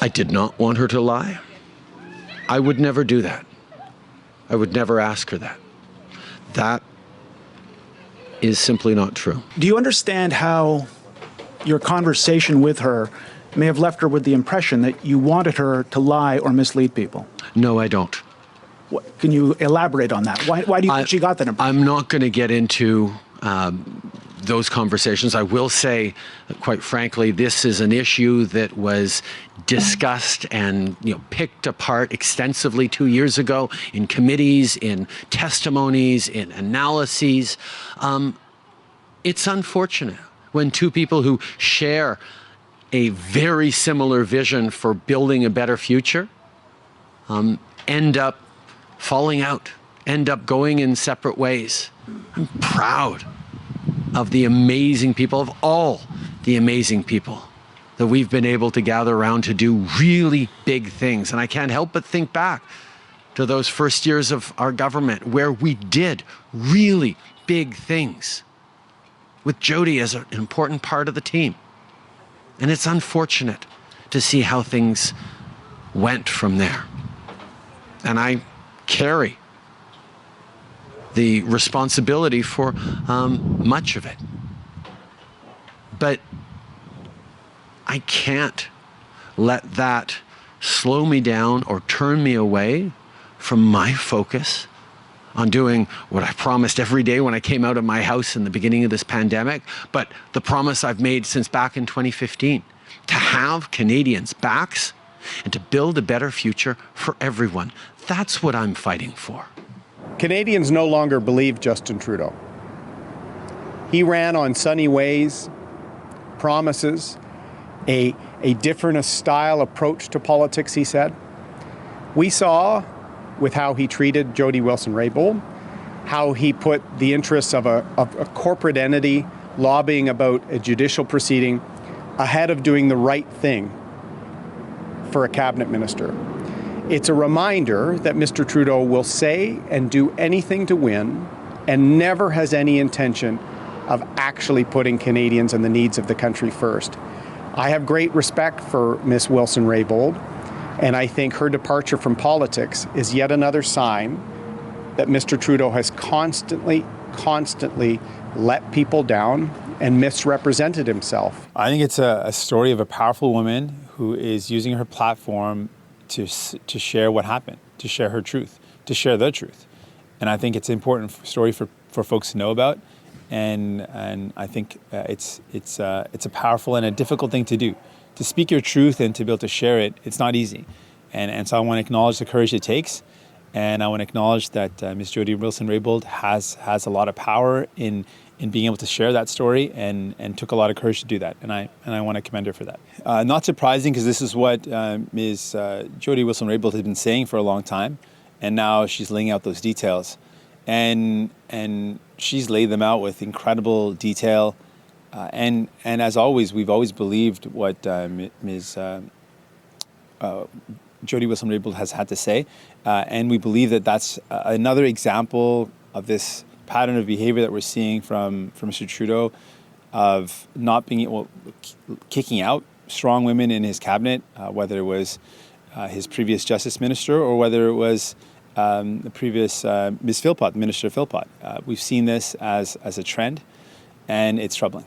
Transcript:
I did not want her to lie. I would never do that. I would never ask her that. That is simply not true. Do you understand how your conversation with her may have left her with the impression that you wanted her to lie or mislead people? No, I don't. Can you elaborate on that? Why do you think she got that impression? I'm not going to get into those conversations. I will say, quite frankly, this is an issue that was discussed and picked apart extensively 2 years ago in committees, in testimonies, in analyses. It's unfortunate when two people who share a very similar vision for building a better future end up falling out, end up going in separate ways. I'm proud of the amazing people, of all the amazing people that we've been able to gather around to do really big things. And I can't help but think back to those first years of our government where we did really big things with Jody as an important part of the team. And it's unfortunate to see how things went from there. And I carry the responsibility for much of it. But I can't let that slow me down or turn me away from my focus on doing what I promised every day when I came out of my house in the beginning of this pandemic, but the promise I've made since back in 2015, to have Canadians' backs and to build a better future for everyone. That's what I'm fighting for. Canadians no longer believe Justin Trudeau. He ran on sunny ways, promises, a different style approach to politics, he said. We saw with how he treated Jody Wilson-Raybould, how he put the interests of a corporate entity lobbying about a judicial proceeding ahead of doing the right thing for a cabinet minister. It's a reminder that Mr. Trudeau will say and do anything to win and never has any intention of actually putting Canadians and the needs of the country first. I have great respect for Ms. Wilson-Raybould, and I think her departure from politics is yet another sign that Mr. Trudeau has constantly let people down and misrepresented himself. I think it's a story of a powerful woman who is using her platform to share what happened, to share her truth, to share the truth. And I think it's an important story for folks to know about. And I think it's a powerful and a difficult thing to do. To speak your truth and to be able to share it, it's not easy. And so I want to acknowledge the courage it takes. And I want to acknowledge that Ms. Jody Wilson-Raybould has a lot of power in being able to share that story and took a lot of courage to do that. And I want to commend her for that. Not surprising, because this is what Ms. Jody Wilson-Raybould has been saying for a long time. And now she's laying out those details. And she's laid them out with incredible detail. And as always, we've always believed what Ms. Jody Wilson-Raybould has had to say. And we believe that that's another example of this pattern of behavior that we're seeing from Mr. Trudeau, of not being kicking out strong women in his cabinet, whether it was his previous justice minister or whether it was the previous Ms. Philpott, Minister Philpott. We've seen this as a trend, and it's troubling.